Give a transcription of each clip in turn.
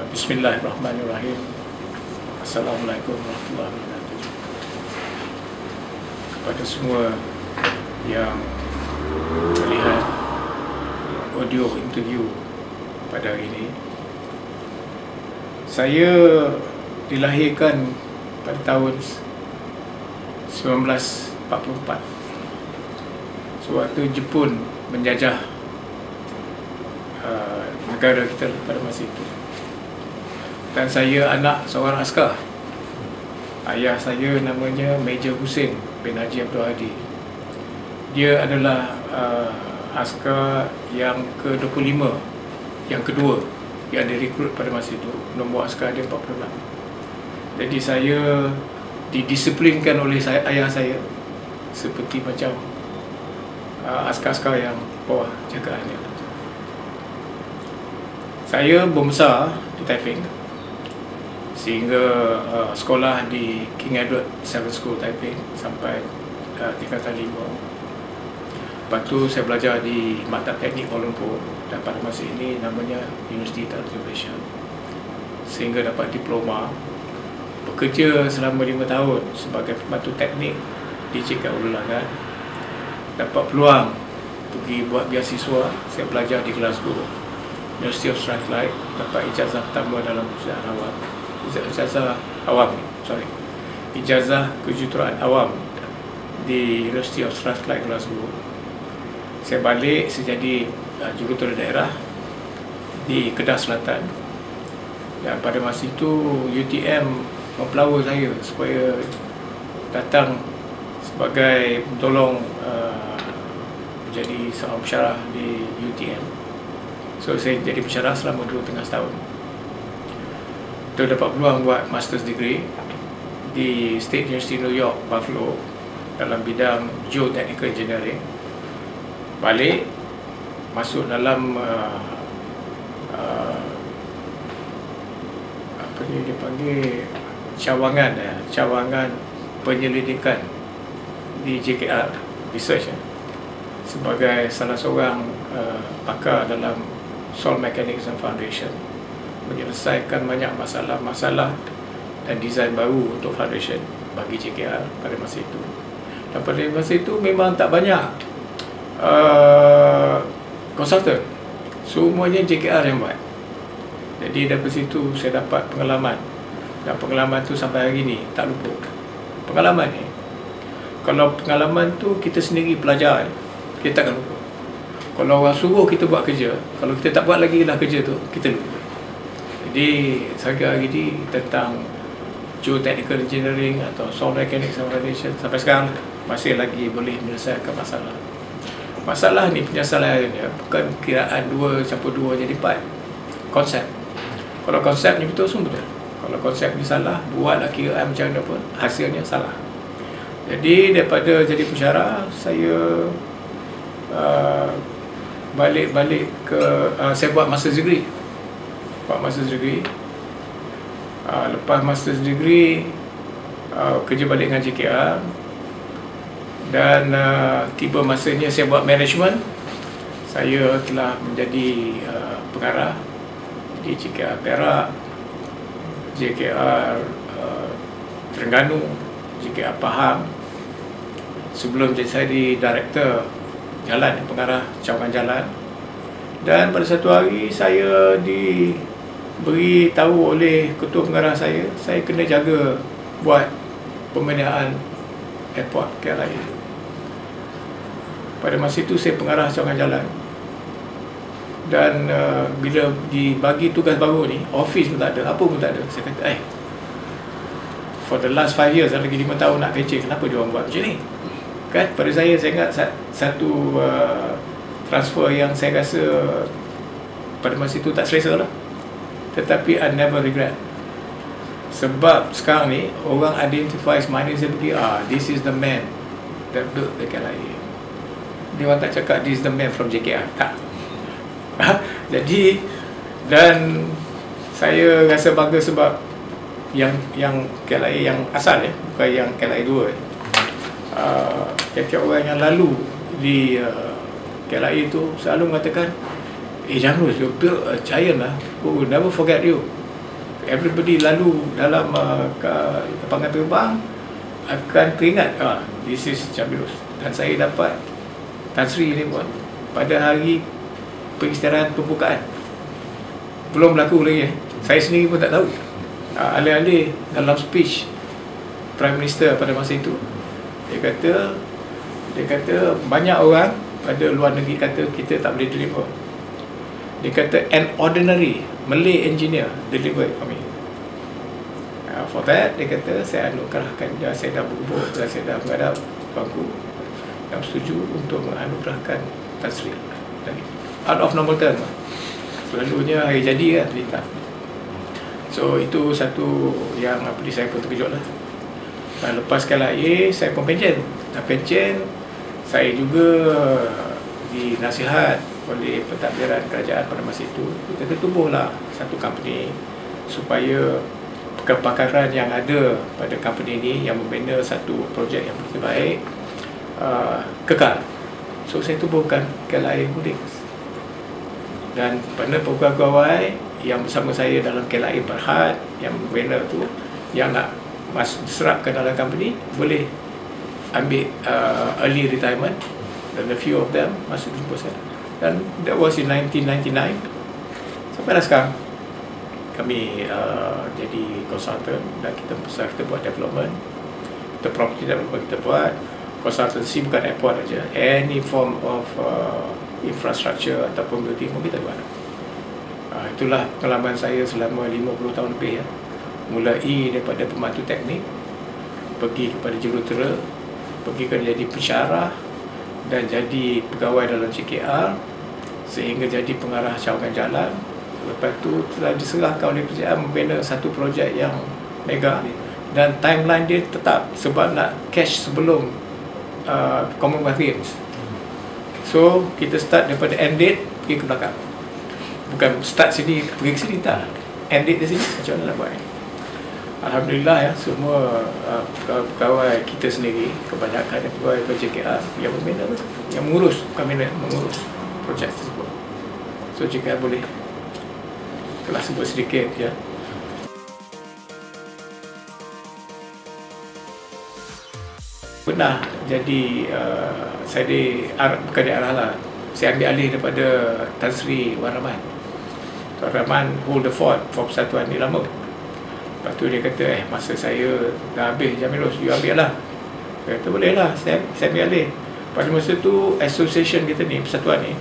Bismillahirrahmanirrahim. Assalamualaikum warahmatullahi wabarakatuh. Kepada semua yang melihat audio interview pada hari ini, saya dilahirkan pada tahun 1944 sewaktu Jepun menjajah negara kita pada masa itu. Dan saya anak seorang askar. Ayah saya namanya Major Hussein bin Haji Abdul Hadi. Dia adalah askar yang ke-25, yang kedua yang direkrut pada masa itu. Nombor askar dia 46. Jadi saya didisiplinkan oleh ayah saya seperti macam askar-askar yang bawah jagaannya. Saya membesar di Taiping sehingga sekolah di King Edward Seven School Taiping sampai tingkatan 5. Lepas tu saya belajar di Maktab Teknik Kuala Lumpur dan pada masa ini namanya Universiti Teknologi Malaysia, sehingga dapat diploma. Bekerja selama 5 tahun sebagai pembantu teknik di JKR Ulangan. Dapat peluang pergi buat beasiswa. Saya belajar di Glasgow, University of Strathclyde. Dapat ijazah pertama dalam ijazah kejuruteraan awam di University of Strathclyde, Glasgow. Saya balik, saya jadi jurutera daerah di Kedah Selatan. Dan pada masa itu UTM mempelawa saya supaya datang sebagai tolong menjadi seorang pensyarah di UTM. So saya jadi pensyarah selama 2.5 tahun. Kita dapat peluang buat master's degree di State University New York, Buffalo, dalam bidang Geotechnical Engineering. Balik, masuk dalam apa ni dipanggil, cawangan penyelidikan di JKR Research sebagai salah seorang pakar dalam Soil Mechanics and Foundation, menyelesaikan banyak masalah-masalah dan desain baru untuk foundation bagi JKR pada masa itu. Dan pada masa itu memang tak banyak konsultan, semuanya JKR yang buat. Jadi dari situ saya dapat pengalaman, dan pengalaman tu sampai hari ni tak lupa. Pengalaman ni, kalau pengalaman tu kita sendiri belajar, kita takkan lupa. Kalau orang suruh kita buat kerja, kalau kita tak buat lagi lah kerja tu, kita lupa. Jadi saya hari ni tentang Geotechnical Engineering atau Soil Mechanics and Foundation sampai sekarang masih lagi boleh menyelesaikan masalah. Masalah ni penyelesaiannya bukan kiraan 2+2 jadi 4. Konsep. Kalau konsep ni betul, semua betul. Kalau konsep ni salah, buatlah kiraan macam mana pun, hasilnya salah. Jadi daripada jadi pensyarah, saya balik ke saya buat master's degree. Lepas master's degree, kerja balik dengan JKR. Dan tiba masanya saya buat management. Saya telah menjadi pengarah di JKR Perak, JKR Terengganu, JKR Pahang. Sebelum saya di director jalan, pengarah cawangan jalan. Dan pada satu hari saya diberi tahu oleh ketua pengarah saya kena jaga buat pembinaan airport KLIA. Pada masa itu saya pengarah cawangan jalan. Dan bila dibagi tugas baru ni, office pun tak ada, apa pun tak ada. Saya kata, for the last 5 years, lagi 5 tahun nak kerja, kenapa dia orang buat macam ni? Kan, pada saya ingat satu transfer yang saya rasa pada masa itu tak selesa lah. Tetapi I never regret. Sebab sekarang ni orang identify my name, saya pergi, this is the man that built the KLIA. Dia orang tak cakap this is the man from JKR, tak. Jadi, dan saya rasa bangga sebab yang KLIA yang asal bukan yang KLIA 2. Tiap-tiap orang yang lalu di KLIA itu selalu mengatakan, Jamrus, you built a giant lah, we will never forget you. everybody lalu dalam lapangan terbang akan teringat, this is Jamilus. Dan saya dapat Tan Sri ni pun pada hari pengisytiharan pembukaan, belum berlaku lagi. Saya sendiri pun tak tahu. Alih-alih dalam speech Prime Minister pada masa itu, dia kata banyak orang pada luar negeri kata kita tak boleh deliver. Dia kata an ordinary Malay engineer deliver it for me. For that, dia kata saya anugerahkan dia, saya dah berhubung dan saya dah menghadap tuanku yang setuju untuk menganugerahkan Tan Sri. Out of normal term, selalunya hari jadi kan cerita. So itu satu yang saya pun terkejut lah. Dan lepas KLIA saya pun pencen. Dan pencen saya juga dinasihat oleh pentadbiran kerajaan pada masa itu. Kita tubuhlah satu company supaya kepakaran yang ada pada company ini yang membina satu projek yang begitu baik kekal. So saya tubuhkan KLIA Holdings, dan pada pegawai yang bersama saya dalam KLIA Berhad yang membina tu, yang nak serapkan dalam company boleh ambil early retirement, dan a few of them masuk 20%. Dan that was in 1999 sampai sekarang. Kami jadi consultant dan kita buat development, kita property development, kita buat consultancy, bukan airport aja, any form of infrastructure ataupun building pun kita buat. Itulah pengalaman saya selama 50 tahun lebih ya. Mulai daripada pembantu teknik, pergi kepada jurutera, pergi ke jadi pensyarah dan jadi pegawai dalam CKR, sehingga jadi pengarah cawangan jalan. Lepas tu telah diserahkan oleh kerajaan membina satu projek yang mega, dan timeline dia tetap sebab nak cash sebelum Commonwealth Games. So kita start daripada end date pergi ke belakang, bukan start sini pergi ke sini, tak, end date di sini macam mana nak buat. Alhamdulillah ya, semua pegawai kita sendiri, kebanyakan pegawai JKR yang membina, yang mengurus, bukan mengurus projek tersebut. So JKR boleh telah sebut sedikit ya. Pernah jadi saya bukan diarah lah, saya ambil alih daripada Tan Sri Wan Rahman. Tuan Rahman hold the fort for persatuan ni lama. Lepas tu dia kata masa saya dah habis Jamilus, you ambil lah. Saya kata boleh lah, saya ambil alih. Pada masa tu association kita ni, persatuan ni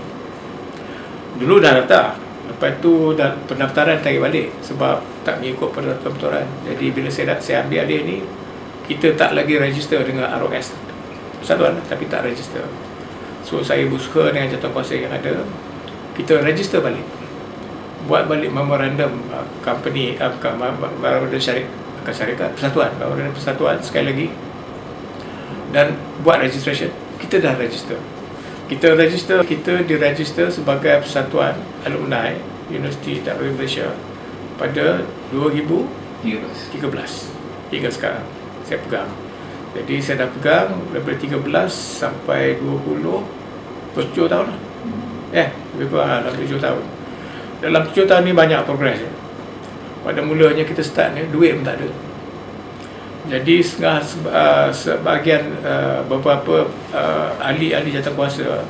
dulu dah daftar. Lepas tu pendaftaran tarik balik sebab tak mengikut peraturan. Jadi bila saya ambil alih ni, kita tak lagi register dengan ROS persatuan, tapi tak register. So saya berusaha dengan jawatankuasa yang ada, kita register balik, buat balik memorandum company, memorandum syarikat persatuan, memorandum persatuan sekali lagi, dan buat registration. Kita dah register. Kita diregister sebagai Persatuan Alumni Universiti Teknologi Malaysia pada 2013 hingga sekarang saya pegang. Jadi saya dah pegang daripada 13 sampai 20, 7 tahun lah. Lebih kurang dalam 7 tahun. Dalam 7 tahun ni banyak progress. Pada mulanya kita start ni, duit pun tak ada. Jadi sebahagian beberapa ahli-ahli jawatankuasa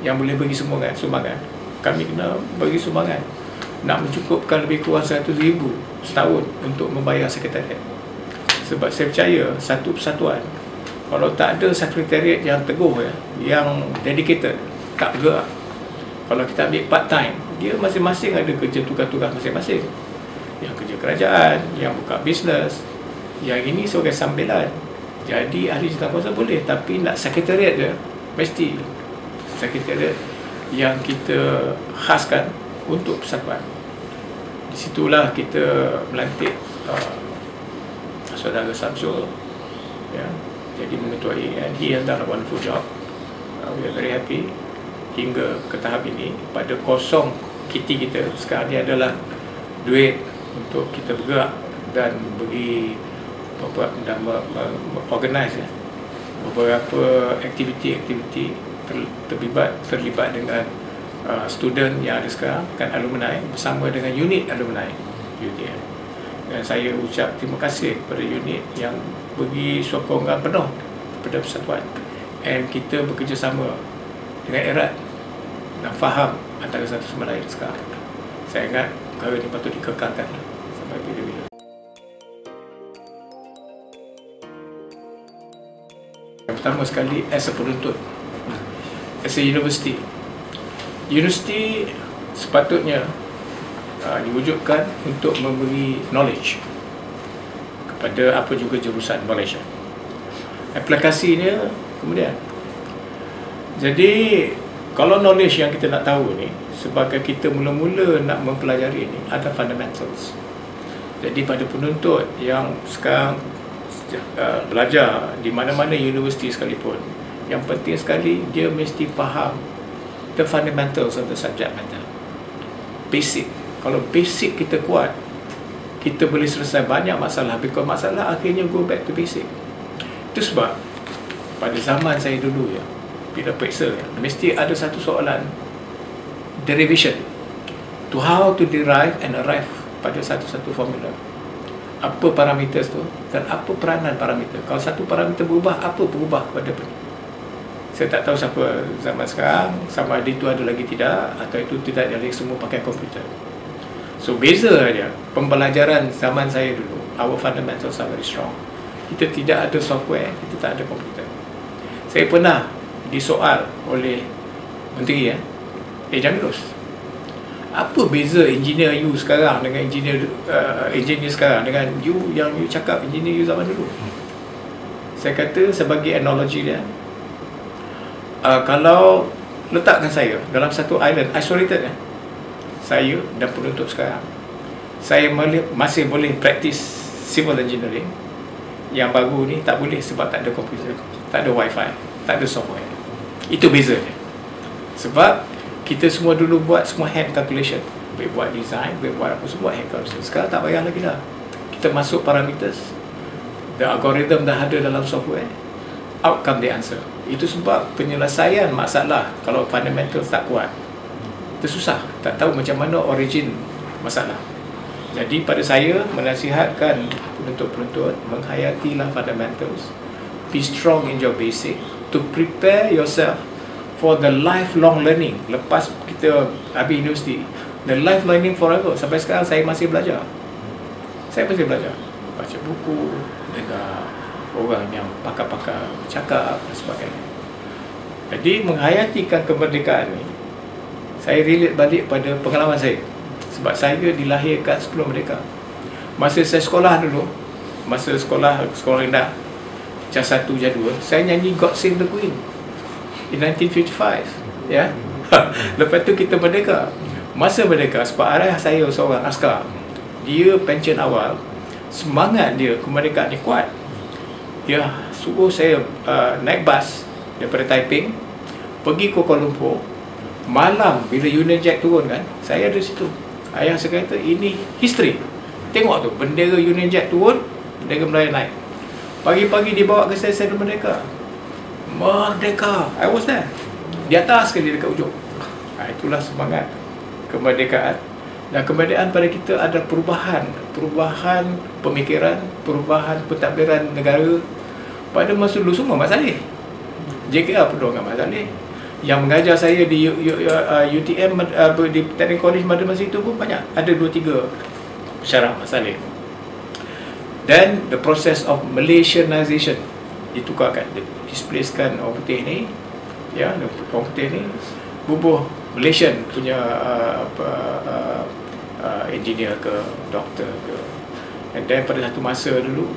yang boleh bagi sumbangan, kami kena bagi sumbangan nak mencukupkan lebih kurang 100,000 setahun untuk membayar sekretariat. Sebab saya percaya satu persatuan kalau tak ada sekretariat yang teguh ya, yang dedicated, tak bergerak. Kalau kita ambil part time, dia masing-masing ada kerja tugas-tugas masing-masing. Yang kerja kerajaan, yang buka bisnes, yang ini sebagai sambilan. Jadi ahli jawatankuasa boleh, tapi nak sekretariat dia mesti sekretariat yang kita khaskan untuk persatuan. Di situlah kita melantik saudara Samsul ya, jadi mengetuai, and he has done a wonderful job. We are very happy hingga ke tahap ini. Pada kosong kiti kita sekarang ni adalah duit untuk kita bergerak dan bagi dan organize ya, beberapa aktiviti-aktiviti terlibat dengan student yang ada sekarang, kan alumni, bersama dengan unit alumni UTM. Dan saya ucap terima kasih kepada unit yang bagi sokongan penuh kepada persatuan. And kita bekerjasama dengan erat dan faham antara satu sama lain sekarang. Saya ingat perkara ini patut dikekalkan sampai bila-bila. Yang pertama sekali, as a penuntut, as a university. Universiti sepatutnya diwujudkan untuk memberi knowledge kepada apa juga jurusan Malaysia. Aplikasinya kemudian. Jadi kalau knowledge yang kita nak tahu ni, sebagai kita mula-mula nak mempelajari ni, ada fundamentals. Jadi pada penuntut yang sekarang belajar di mana-mana universiti sekalipun, yang penting sekali dia mesti faham the fundamentals of the subject matter. Basic. Kalau basic kita kuat, kita boleh selesai banyak masalah. Because masalah akhirnya go back to basic. Itu sebab pada zaman saya dulu ya, bila periksa ya, mesti ada satu soalan derivation, to how to derive and arrive pada satu-satu formula. Apa parameters tu dan apa peranan parameter. Kalau satu parameter berubah, apa berubah pada benda. Saya tak tahu siapa zaman sekarang, sama ada itu ada lagi tidak, atau itu tidak ada lagi, semua pakai komputer. So beza aja pembelajaran zaman saya dulu. Our fundamentals are very strong. Kita tidak ada software, kita tak ada komputer. Saya pernah disoal oleh menteri Jamilus, apa beza engineer you sekarang dengan engineer sekarang dengan you yang you cakap engineer you zaman dulu? Saya kata sebagai analogi dia, kalau letakkan saya dalam satu island isolated saya dan penuntut sekarang, saya masih boleh practice civil engineering. Yang baru ni tak boleh sebab tak ada komputer, tak ada wifi, tak ada software. Itu bezanya. Sebab kita semua dulu buat semua hand calculation, boleh buat design, boleh buat apa semua hand calculation. Sekarang tak payah lagi dah. Kita masuk parameters, the algorithm dah ada dalam software, out come the answer. Itu sebab penyelesaian masalah kalau fundamentals tak kuat, susah, tak tahu macam mana origin masalah. Jadi pada saya menasihatkan penuntut-penuntut, menghayatilah fundamentals, be strong in your basic, to prepare yourself for the lifelong learning. Lepas kita habis universiti, the life learning forever. Sampai sekarang saya masih belajar. Saya masih belajar, baca buku, dengar orang yang pakar-pakar bercakap dan sebagainya. Jadi menghayatikan kemerdekaan ni, saya relate balik pada pengalaman saya. Sebab saya dilahirkan sebelum merdeka. Masa saya sekolah dulu, masa sekolah rendah, Cas 1, Cas 2, saya nyanyi God Save the Queen in 1955. Ya. Lepas tu kita merdeka. Masa merdeka, sebab ayah saya seorang askar, dia pension awal, semangat dia kemerdekaan ni kuat. Dia suruh saya naik bas daripada Taiping pergi ke Kuala Lumpur. Malam bila Union Jack turun kan, saya ada situ. Ayah saya kata, ini history. Tengok tu, bendera Union Jack turun, bendera Melayu naik. Pagi-pagi dibawa ke stesen Merdeka. Merdeka, I was there. Di atas sekali dekat ujung. Itulah semangat kemerdekaan. Dan kemerdekaan pada kita ada perubahan pemikiran, perubahan pentadbiran negara. Pada masa dulu semua Mat Saleh. JKR penuh dengan Mat Saleh. Yang mengajar saya di UTM, di Technical College pada masa itu pun banyak. Ada 2-3 syarah Mat Saleh. Dan the process of Malaysianization ditukarkan, displacekan orang putih ni, ya, orang putih ni bubuh Malaysian punya engineer ke doktor ke. And then pada satu masa dulu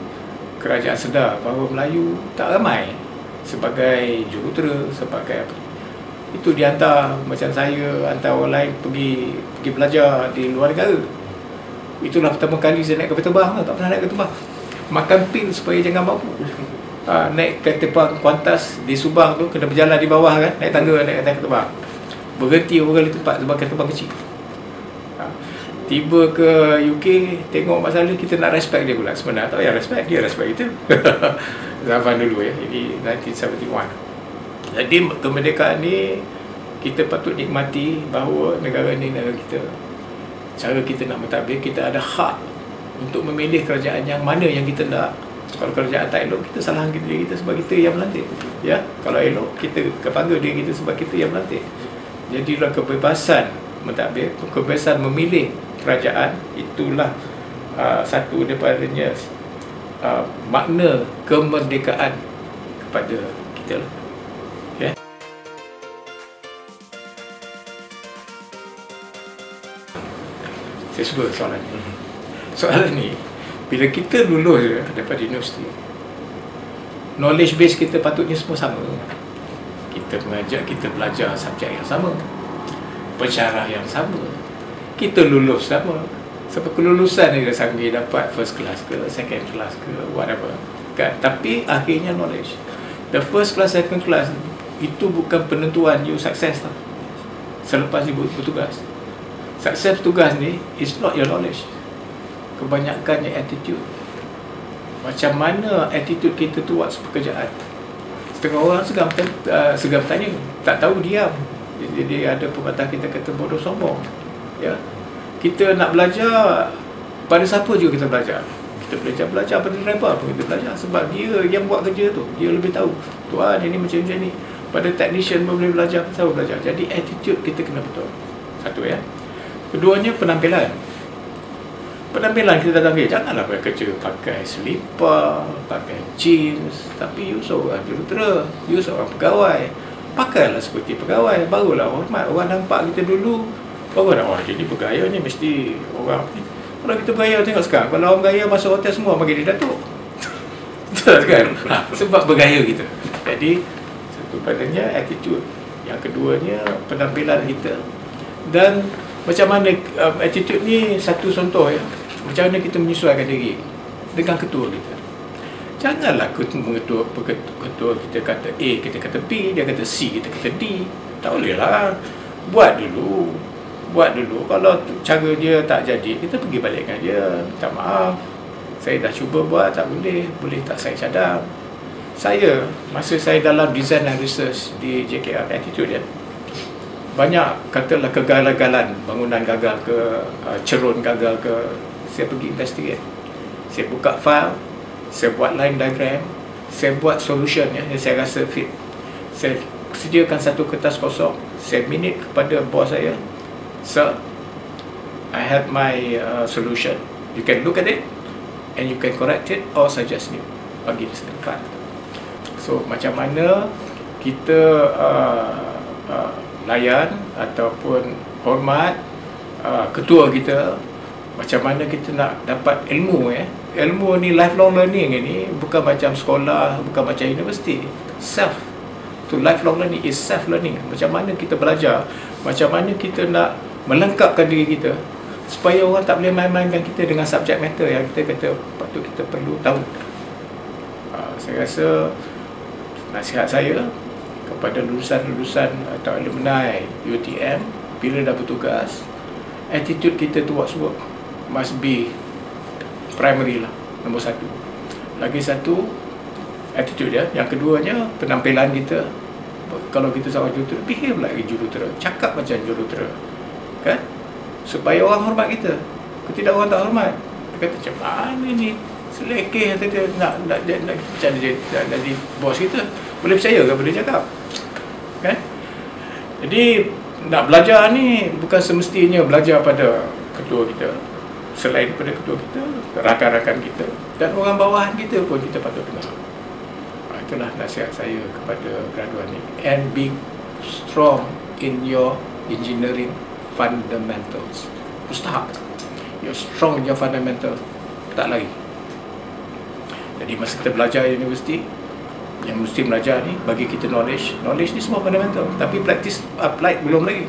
kerajaan sedar bahawa Melayu tak ramai sebagai jurutera, sebagai apa. Itu dihantar, macam saya hantar orang lain pergi belajar di luar negara. Itulah pertama kali saya naik kapal terbang. Tak pernah naik kapal terbang. Makan pil supaya jangan mampu. Naik kapal terbang Qantas di Subang tu, kena berjalan di bawah kan, naik tangga, naik kapal terbang. Berhenti orang di tempat sebab kapal terbang kecil. Tiba ke UK, tengok masalah, kita nak respect dia pula. Sebenarnya tak payah respect, dia respect kita. Zaman dulu ya, ini 1971. Jadi kemerdekaan ni kita patut nikmati bahawa negara ni negara kita. Cara kita nak mentadbir, kita ada hak untuk memilih kerajaan yang mana yang kita nak. Kalau kerajaan tak elok, kita salahkan diri kita sebab kita yang melantik, ya. Kalau elok, kita kebangga diri kita sebab kita yang melantik. Jadilah kebebasan mentadbir, kebebasan memilih kerajaan, itulah satu daripadanya makna kemerdekaan kepada kita lah. Okay? Saya suka soalan ni. Soalan ni, bila kita lulus daripada universiti, knowledge base kita patutnya semua sama. Kita mengajar, kita belajar subjek yang sama, pensyarah yang sama, kita lulus sama. Sebab kelulusan ni dah sambil dapat first class ke, second class ke, whatever kan. Tapi akhirnya knowledge. The first class, second class itu bukan penentuan you success tau. Selepas you bertugas, success tugas ni is not your knowledge, kebanyakannya attitude. Macam mana attitude kita towards pekerjaan. Setengah orang segan bertanya, tak tahu diam. Jadi ada pepatah kita kata bodoh sombong, ya. Kita nak belajar, pada siapa juga kita belajar. Kita belajar pada driver pun kita belajar, sebab dia yang buat kerja tu, dia lebih tahu. Tuan ini macam ni. Pada technician pun boleh belajar, tahu belajar. Jadi attitude kita kena betul. Satu, ya. Keduanya penampilan. Penampilan kita datang kerja, janganlah kerja pakai selipar, pakai jeans. Tapi you seorang jurutera, you seorang pegawai, pakailah seperti pegawai, barulah hormat. Orang nampak kita dulu, baru nak, jadi bergaya ni mesti orang ni. Kalau kita bergaya, tengok sekarang, kalau orang bergaya masuk hotel semua bagi dia datuk. Betul kan? Sebab bergaya kita. Jadi satu padanya attitude, yang keduanya penampilan kita. Dan macam mana attitude ni, satu contoh, ya. Macam mana kita menyesuaikan diri dengan ketua kita. Janganlah ketua kita kata A, kita kata B, dia kata C, kita kata D. Tak boleh lah. Buat dulu. Kalau cara dia tak jadi, kita pergi balik dengan dia, minta maaf, saya dah cuba buat, tak boleh tak saya cadang. Masa saya dalam design and research di JKR, attitude dia banyak, katalah kegagalan, bangunan gagal ke, cerun gagal ke, saya pergi investigate, saya buka file, saya buat line diagram, saya buat solution yang saya rasa fit. Saya sediakan satu kertas kosong, saya minit kepada bos saya, "Sir, I have my solution. You can look at it and you can correct it or suggest it." Bagi dia sedekat. So macam mana kita layan ataupun hormat ketua kita, macam mana kita nak dapat ilmu, ya. Ilmu ni lifelong learning ni, bukan macam sekolah, bukan macam universiti. Lifelong learning is self learning. Macam mana kita belajar, macam mana kita nak melengkapkan diri kita supaya orang tak boleh main-mainkan kita dengan subjek matter yang kita kata patut kita perlu tahu. Saya rasa nasihat saya kepada lulusan-lulusan atau alumni UTM, bila dah bertugas, attitude kita towards work must be primary lah, nombor satu. Lagi satu, attitude dia. Yang keduanya, penampilan kita. Kalau kita seorang jurutera, behave like jurutera, cakap macam jurutera, kan? Supaya orang hormat kita. Ketika orang tak hormat, dia kata, macam mana ni selekeh, dia nak jadi bos kita. Boleh percaya ke boleh cakap, kan? Jadi nak belajar ni bukan semestinya belajar pada ketua kita. Selain daripada ketua kita, rakan-rakan kita dan orang bawahan kita pun kita patut dengar. Itulah nasihat saya kepada graduan ni. And be strong in your engineering fundamentals. Mustahak you're strong in your fundamentals, tak lagi. Jadi masa kita belajar universiti, yang mesti belajar ni bagi kita knowledge ni semua fundamental, tapi practice applied belum lagi.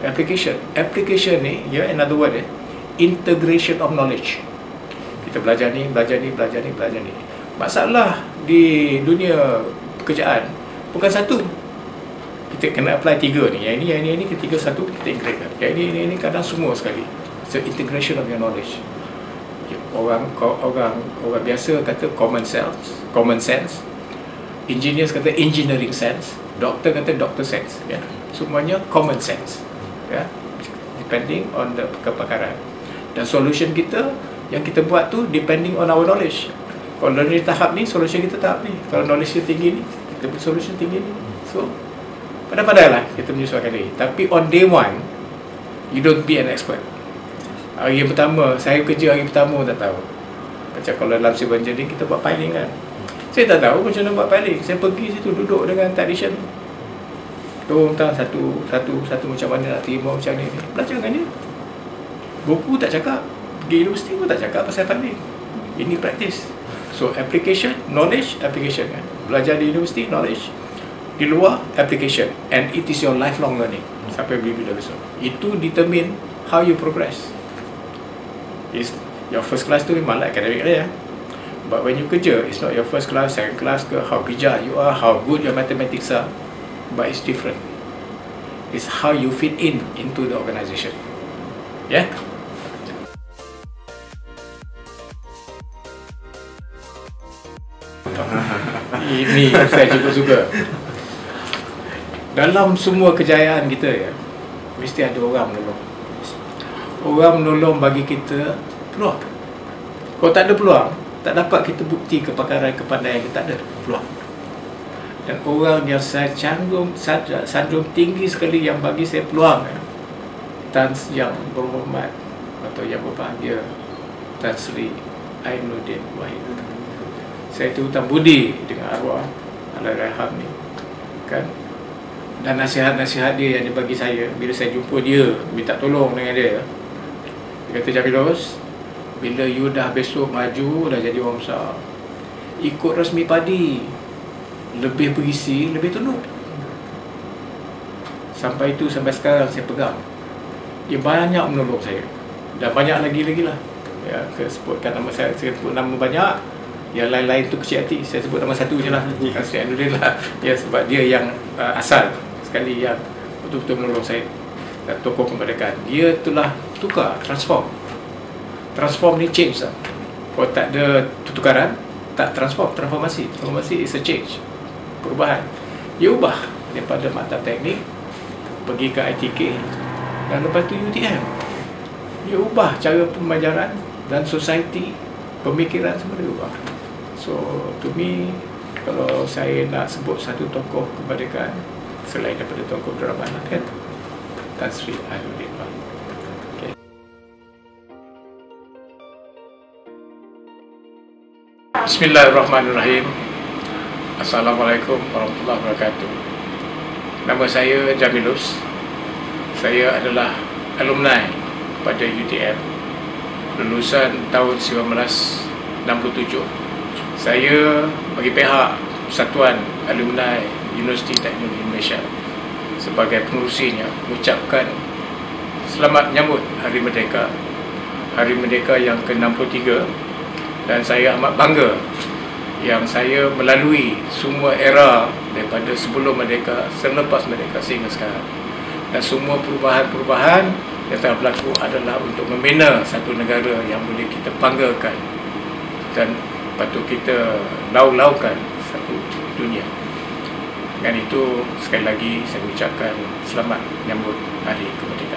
Application ni, ya, another word, integration of knowledge. Kita belajar ni. Masalah di dunia pekerjaan bukan satu, kita kena apply tiga ni, yang ini ketiga satu kita integrate. Yang ini kadang semua sekali. So integration of your knowledge. Orang biasa kata common sense, engineers kata engineering sense, doktor kata doctor sense, ya. Semuanya common sense, ya, depending on the kepakaran. Dan solution kita Yang kita buat tu depending on our knowledge. Kalau learning tahap ni, solution kita tahap ni. Kalau knowledge kita tinggi ni, kita punya solution tinggi ni. So, pandai-pandai lah kita menyesuaikan diri. Tapi on day one, you don't be an expert. Hari yang pertama, saya kerja hari pertama tak tahu. Macam kalau dalam civil engineering, kita buat piling kan. Saya tak tahu macam mana buat piling. Saya pergi situ duduk dengan technician. Tolong satu macam mana nak terima macam ni. Belajar dengan dia. Buku tak cakap. Pergi universiti pun tak cakap pasal piling. Ini praktis. So application, knowledge, application kan. Belajar di universiti, knowledge. Di luar, application. And it is your lifelong learning. Sampai bila besok. Itu determine how you progress. Is your first class tu memang lah akademik dia. But when you kerja, it's not your first class, second class ke, how bijak you are, how good your mathematics are. But it's different. It's how you fit in into the organisation. Yeah? Ini saya cukup suka. Dalam semua kejayaan kita ya, mesti ada orang menolong. Orang menolong bagi kita peluang. Kalau tak ada peluang, tak dapat kita bukti kepakaran, kepandaian kita, tak ada peluang. Dan orang yang saya sanjung tinggi sekali yang bagi saya peluang, Tan Yang Berhormat atau yang berbahagia Tan Sri Ainuddin Wahid. Saya itu hutang budi dengan arwah Allahyarham ni kan. Dan nasihat-nasihat dia yang dia bagi saya bila saya jumpa dia, minta tolong dengan dia. Dia kata, Jamilus, bila you dah besok maju, dah jadi orang besar, ikut resmi padi, lebih berisi, lebih tunduk. Sampai sekarang saya pegang. Dia banyak menolong saya. Dan banyak lagi lah. Ya, saya sebutkan nama saya sebut nama banyak. Yang lain-lain tu kecil hati. Saya sebut nama satu je lah. Sri Ainuddin lah. Ya, sebab dia yang asal sekali yang betul-betul menolong saya. Dan tokoh kemerdekaan. Dia telah tukar, transform. Transform ni change lah. Kalau tak ada tukaran, tak transformasi. Transformasi is a change. Perubahan. Dia ubah daripada mata teknik pergi ke ITK dan lepas tu UTM. Dia ubah cara pembelajaran dan society, pemikiran semua dia ubah. So to me, kalau saya nak sebut satu tokoh kemerdekaan selain daripada tokoh drama kan, Tan Sri Ainuddin Wahid. Okay. Bismillahirrahmanirrahim. Assalamualaikum warahmatullahi wabarakatuh. Nama saya Jamilus. Saya adalah alumni pada UTM, lulusan tahun 1967. Saya bagi pihak Persatuan Alumni Universiti Teknologi Malaysia sebagai pengurusinya mengucapkan selamat menyambut Hari Merdeka, Hari Merdeka yang ke-63, dan saya amat bangga yang saya melalui semua era daripada sebelum merdeka, selepas merdeka sehingga sekarang. Dan semua perubahan-perubahan yang telah berlaku adalah untuk membina satu negara yang boleh kita banggakan dan patut kita lau-laukan satu dunia. Dengan itu, sekali lagi saya mengucapkan selamat menyambut Hari Kemerdekaan.